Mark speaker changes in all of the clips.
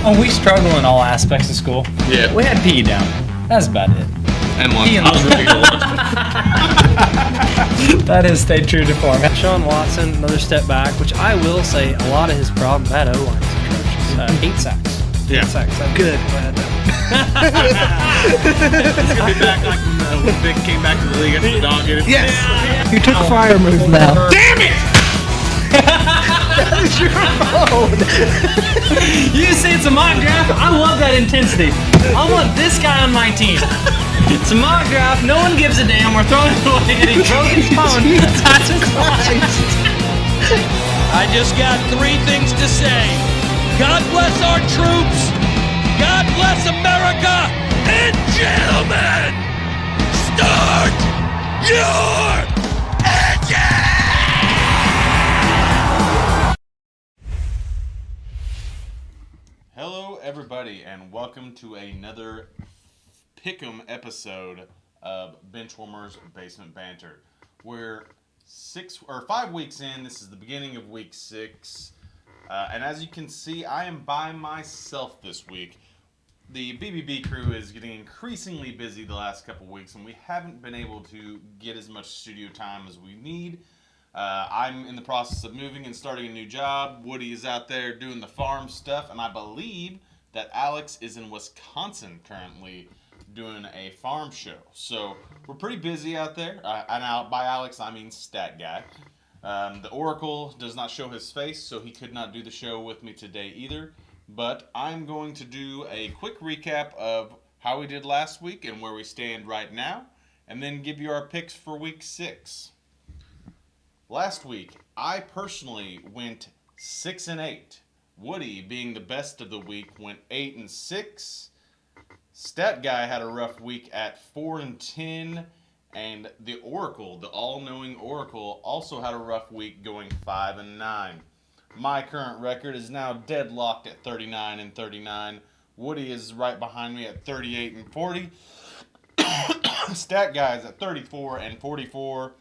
Speaker 1: Oh, we struggle in all aspects of school.
Speaker 2: Yeah.
Speaker 1: We had PE down. That's about it.
Speaker 2: And lunch.
Speaker 1: PE and
Speaker 2: I was ready to lunch.
Speaker 1: That has stayed true to form.
Speaker 3: Sean Watson, another step back, which I will say a lot of his problem, that O-line is atrocious. 8 sacks.
Speaker 2: Yeah.
Speaker 3: 8 sacks. Good. Glad that.
Speaker 2: He's going to be back like when Vic came back to the league after the dog hit him.
Speaker 3: Yes!
Speaker 4: You took a fire move now.
Speaker 2: Damn it!
Speaker 4: That is your phone.
Speaker 1: You see, it's a mock draft. I love that intensity. I want this guy on my team. It's a mock draft. No one gives a damn. We're throwing it away. And he broke his phone. That's his
Speaker 5: I just got 3 things to say. God bless our troops. God bless America. And gentlemen, start your engine!
Speaker 2: Hello, everybody, and welcome to another Pick'em episode of Benchwarmers Basement Banter. We're 5 weeks in. This is the beginning of week 6. And as you can see, I am by myself this week. The BBB crew is getting increasingly busy the last couple weeks, and we haven't been able to get as much studio time as we need. I'm in the process of moving and starting a new job. Woody is out there doing the farm stuff, and I believe that Alex is in Wisconsin currently doing a farm show. So we're pretty busy out there. And by Alex, I mean Stat Guy. The Oracle does not show his face, so he could not do the show with me today either. But I'm going to do a quick recap of how we did last week and where we stand right now, and then give you our picks for week 6. Last week, I personally went 6-8. Woody, being the best of the week, went 8-6. Stat Guy had a rough week at 4-10. And the Oracle, the all-knowing Oracle, also had a rough week going 5-9. My current record is now deadlocked at 39-39. Woody is right behind me at 38-40. Stat Guy is at 34-44.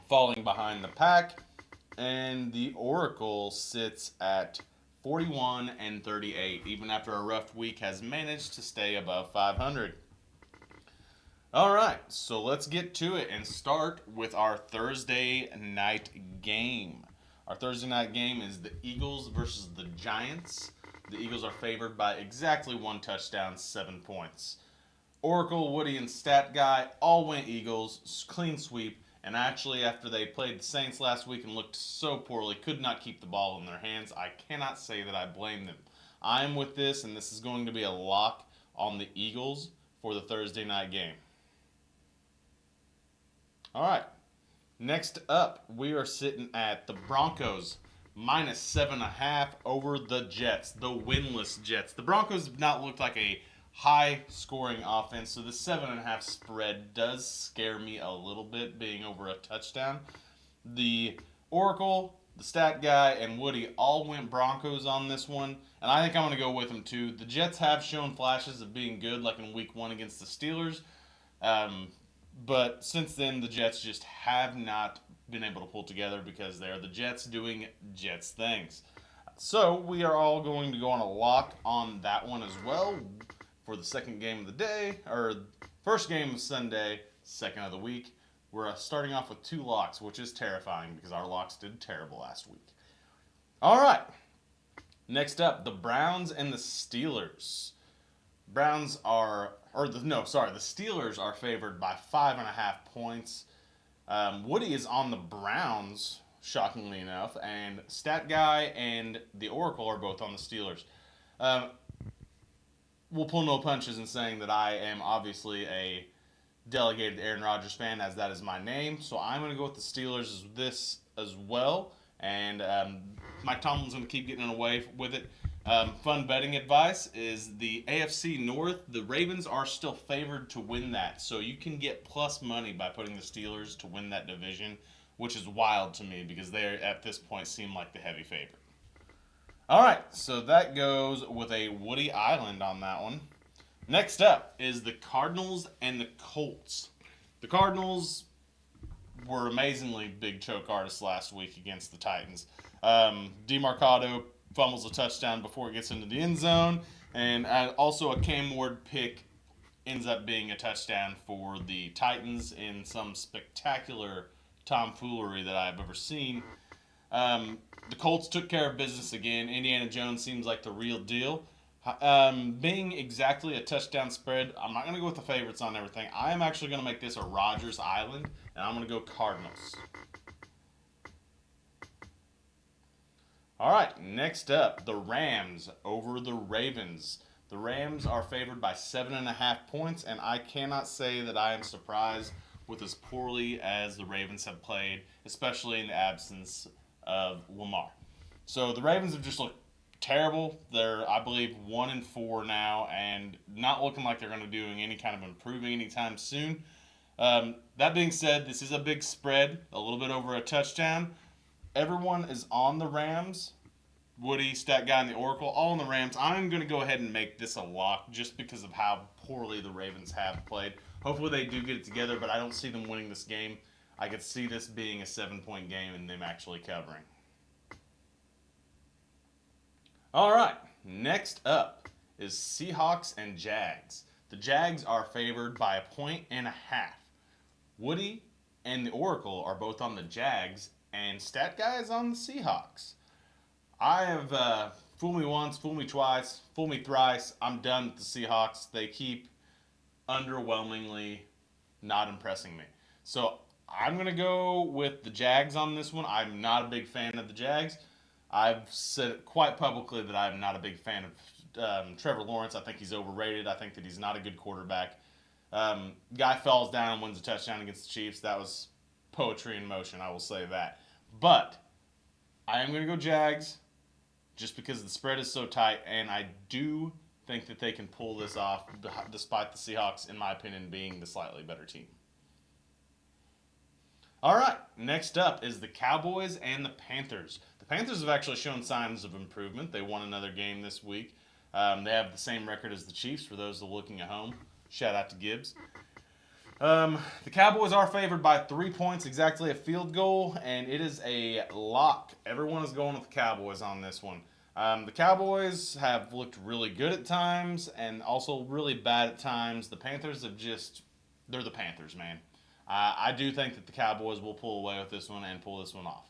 Speaker 2: Falling behind the pack, and the Oracle sits at 41-38, even after a rough week has managed to stay above 500. Alright, so let's get to it and start with our Thursday night game. Our Thursday night game is the Eagles versus the Giants. The Eagles are favored by exactly 1 touchdown, 7 points. Oracle, Woody, and Stat Guy all went Eagles, clean sweep. And actually, after they played the Saints last week and looked so poorly, could not keep the ball in their hands, I cannot say that I blame them. I'm with this, and this is going to be a lock on the Eagles for the Thursday night game. All right. Next up, we are sitting at the Broncos minus 7.5 over the Jets, the winless Jets. The Broncos have not looked like a high-scoring offense, so the 7.5 spread does scare me a little bit, being over a touchdown. The Oracle, the Stat Guy, and Woody all went Broncos on this one, and I think I'm going to go with them too. The Jets have shown flashes of being good, like in Week 1 against the Steelers, but since then the Jets just have not been able to pull together because they're the Jets doing Jets things. So we are all going to go on a lock on that one as well. For the second game of the day, or first game of Sunday, second of the week. We're starting off with 2 locks, which is terrifying because our locks did terrible last week. All right. Next up, the Browns and the Steelers. The Steelers are favored by 5.5 points. Woody is on the Browns, shockingly enough, and Stat Guy and the Oracle are both on the Steelers. We'll pull no punches in saying that I am obviously a delegated Aaron Rodgers fan, as that is my name. So I'm going to go with the Steelers this as well. And Mike Tomlin's going to keep getting away with it. Fun betting advice is the AFC North. The Ravens are still favored to win that. So you can get plus money by putting the Steelers to win that division, which is wild to me because they at this point seem like the heavy favorite. All right, so that goes with a Woody Island on that one. Next up is the Cardinals and the Colts. The Cardinals were amazingly big choke artists last week against the Titans. DeMarcado fumbles a touchdown before it gets into the end zone. And also a Cam Ward pick ends up being a touchdown for the Titans in some spectacular tomfoolery that I've ever seen. The Colts took care of business again. Indiana Jones seems like the real deal. Being exactly a touchdown spread, I'm not going to go with the favorites on everything. I am actually going to make this a Rodgers Island, and I'm going to go Cardinals. All right, next up, the Rams over the Ravens. The Rams are favored by 7.5 points, and I cannot say that I am surprised with as poorly as the Ravens have played, especially in the absence of Lamar. So the Ravens have just looked terrible. They're, I believe, 1-4 now, and not looking like they're going to do any kind of improving anytime soon. That being said, this is a big spread, a little bit over a touchdown. Everyone is on the Rams. Woody, Stat Guy, and the Oracle, all on the Rams. I'm going to go ahead and make this a lock just because of how poorly the Ravens have played. Hopefully they do get it together, but I don't see them winning this game. I could see this being a 7-point game and them actually covering. All right, next up is Seahawks and Jags. The Jags are favored by 1.5. Woody and the Oracle are both on the Jags, and Stat Guy is on the Seahawks. I have fool me once, fool me twice, fool me thrice. I'm done with the Seahawks. They keep underwhelmingly not impressing me. So I'm going to go with the Jags on this one. I'm not a big fan of the Jags. I've said it quite publicly that I'm not a big fan of Trevor Lawrence. I think he's overrated. I think that he's not a good quarterback. Guy falls down and wins a touchdown against the Chiefs. That was poetry in motion, I will say that. But I am going to go Jags just because the spread is so tight, and I do think that they can pull this off despite the Seahawks, in my opinion, being the slightly better team. All right, next up is the Cowboys and the Panthers. The Panthers have actually shown signs of improvement. They won another game this week. They have the same record as the Chiefs for those that are looking at home. Shout out to Gibbs. The Cowboys are favored by 3 points, exactly a field goal, and it is a lock. Everyone is going with the Cowboys on this one. The Cowboys have looked really good at times and also really bad at times. The Panthers have they're the Panthers, man. I do think that the Cowboys will pull away with this one and pull this one off.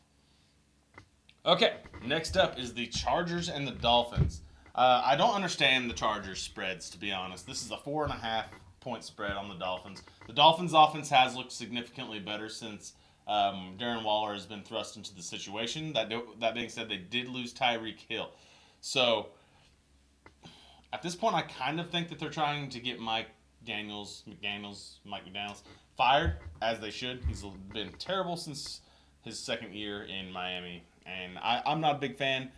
Speaker 2: Okay, next up is the Chargers and the Dolphins. I don't understand the Chargers spreads, to be honest. This is a 4.5-point spread on the Dolphins. The Dolphins' offense has looked significantly better since Darren Waller has been thrust into the situation. That being said, they did lose Tyreek Hill. So, at this point, I kind of think that they're trying to get Mike McDaniels fired, as they should. He's been terrible since his second year in Miami, and I'm not a big fan.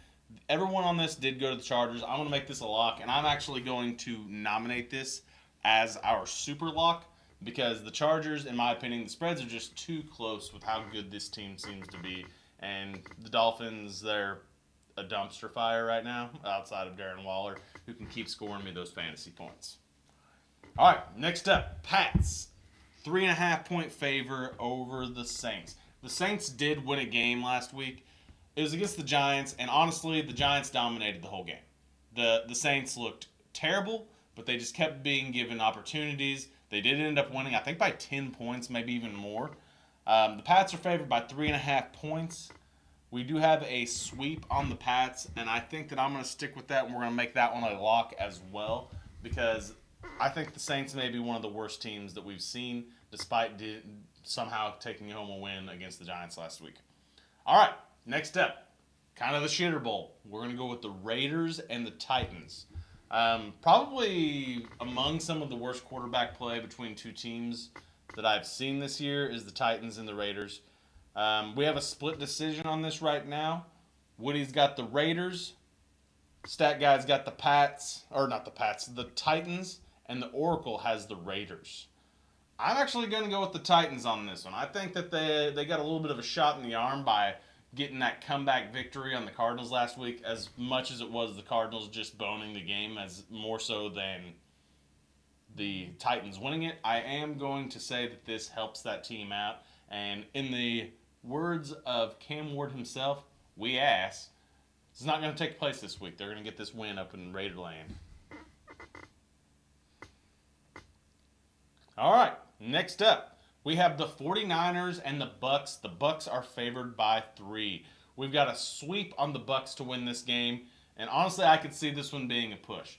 Speaker 2: Everyone on this did go to the Chargers. I'm going to make this a lock, and I'm actually going to nominate this as our super lock because the Chargers, in my opinion, the spreads are just too close with how good this team seems to be. And the Dolphins, they're a dumpster fire right now outside of Darren Waller, who can keep scoring me those fantasy points. All right, next up, Pats. 3.5-point favor over the Saints. The Saints did win a game last week. It was against the Giants, and honestly, the Giants dominated the whole game. The Saints looked terrible, but they just kept being given opportunities. They did end up winning, I think, by 10 points, maybe even more. The Pats are favored by 3.5 points. We do have a sweep on the Pats, and I think that I'm going to stick with that, and we're going to make that one a lock as well, because I think the Saints may be one of the worst teams that we've seen, despite somehow taking home a win against the Giants last week. All right, next up, kind of the shitter bowl. We're going to go with the Raiders and the Titans. Probably among some of the worst quarterback play between two teams that I've seen this year is the Titans and the Raiders. We have a split decision on this right now. Woody's got the Raiders. Stat Guy's got the the Titans, and the Oracle has the Raiders. I'm actually going to go with the Titans on this one. I think that they got a little bit of a shot in the arm by getting that comeback victory on the Cardinals last week, as much as it was the Cardinals just boning the game, as more so than the Titans winning it. I am going to say that this helps that team out, and in the words of Cam Ward himself, we ass. It's not going to take place this week. They're going to get this win up in Raiderland. All right, next up, we have the 49ers and the Bucks. The Bucks are favored by 3. We've got a sweep on the Bucks to win this game, and honestly, I could see this one being a push.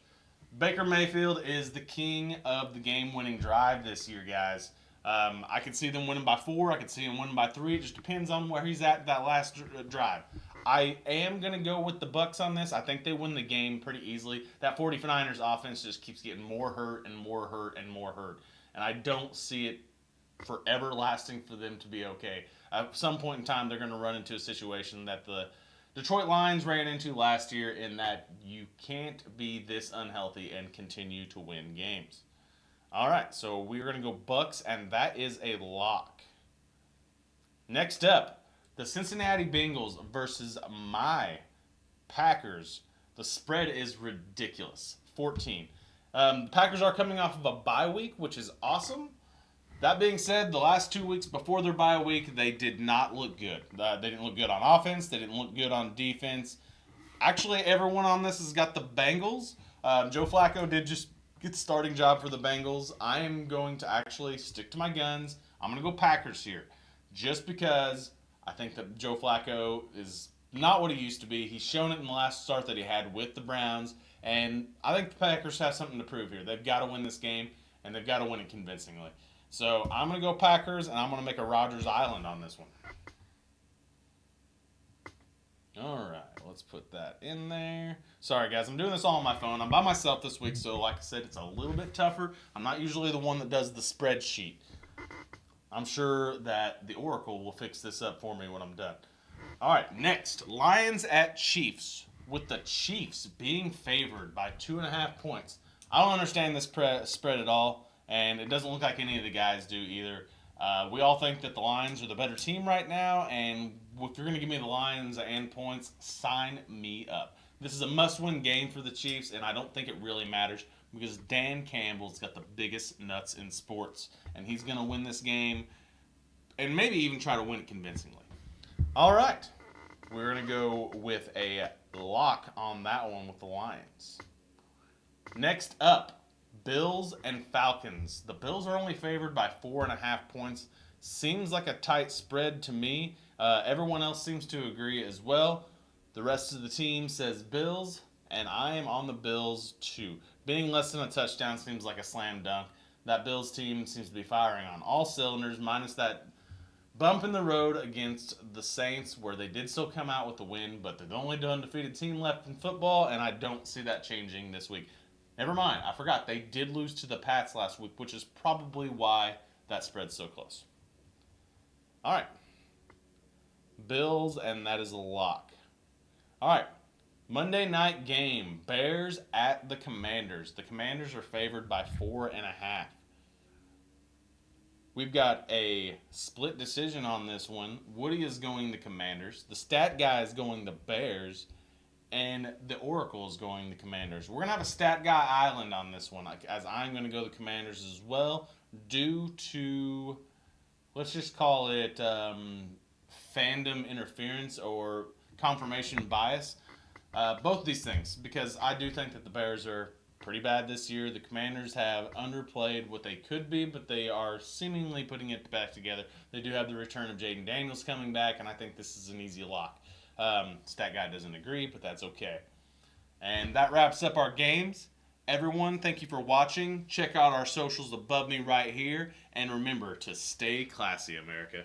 Speaker 2: Baker Mayfield is the king of the game-winning drive this year, guys. I could see them winning by 4. I could see them winning by 3. It just depends on where he's at that last drive. I am going to go with the Bucks on this. I think they win the game pretty easily. That 49ers offense just keeps getting more hurt and more hurt and more hurt. And I don't see it forever lasting for them to be okay. At some point in time, they're going to run into a situation that the Detroit Lions ran into last year, in that you can't be this unhealthy and continue to win games. All right, so we're going to go Bucks, and that is a lock. Next up, the Cincinnati Bengals versus my Packers. The spread is ridiculous, 14. The Packers are coming off of a bye week, which is awesome. That being said, the last 2 weeks before their bye week, they did not look good. They didn't look good on offense. They didn't look good on defense. Actually, everyone on this has got the Bengals. Joe Flacco did just get the starting job for the Bengals. I am going to actually stick to my guns. I'm going to go Packers here, just because I think that Joe Flacco is not what he used to be. He's shown it in the last start that he had with the Browns, and I think the Packers have something to prove here. They've got to win this game, and they've got to win it convincingly. So I'm going to go Packers, and I'm going to make a Rogers Island on this one. All right, let's put that in there. Sorry, guys, I'm doing this all on my phone. I'm by myself this week, so like I said, it's a little bit tougher. I'm not usually the one that does the spreadsheet. I'm sure that the Oracle will fix this up for me when I'm done. All right, next, Lions at Chiefs, with the Chiefs being favored by 2.5 points. I don't understand this spread at all. And it doesn't look like any of the guys do either. We all think that the Lions are the better team right now, and if you're going to give me the Lions and points, sign me up. This is a must-win game for the Chiefs, and I don't think it really matters because Dan Campbell's got the biggest nuts in sports, and he's going to win this game and maybe even try to win it convincingly. All right, we're going to go with a lock on that one with the Lions. Next up, Bills and Falcons. The Bills are only favored by 4.5 points. Seems like a tight spread to me. Everyone else seems to agree as well. The rest of the team says Bills, and I am on the Bills too. Being less than a touchdown seems like a slam dunk. That Bills team seems to be firing on all cylinders, minus that bump in the road against the Saints, where they did still come out with the win, but they're the only undefeated team left in football, and I don't see that changing this week. Never mind, I forgot. They did lose to the Pats last week, which is probably why that spread's so close. All right. Bills, and that is a lock. All right. Monday night game. Bears at the Commanders. The Commanders are favored by 4.5. We've got a split decision on this one. Woody is going the Commanders. The stat guy is going the Bears. And the Oracle is going the Commanders. We're going to have a stat guy island on this one, as I'm going to go the Commanders as well, due to, let's just call it fandom interference or confirmation bias. Both these things, because I do think that the Bears are pretty bad this year. The Commanders have underplayed what they could be, but they are seemingly putting it back together. They do have the return of Jaden Daniels coming back, and I think this is an easy lock. Stat guy doesn't agree, but that's okay. And that wraps up our games. Everyone, thank you for watching. Check out our socials above me right here. And remember to stay classy, America.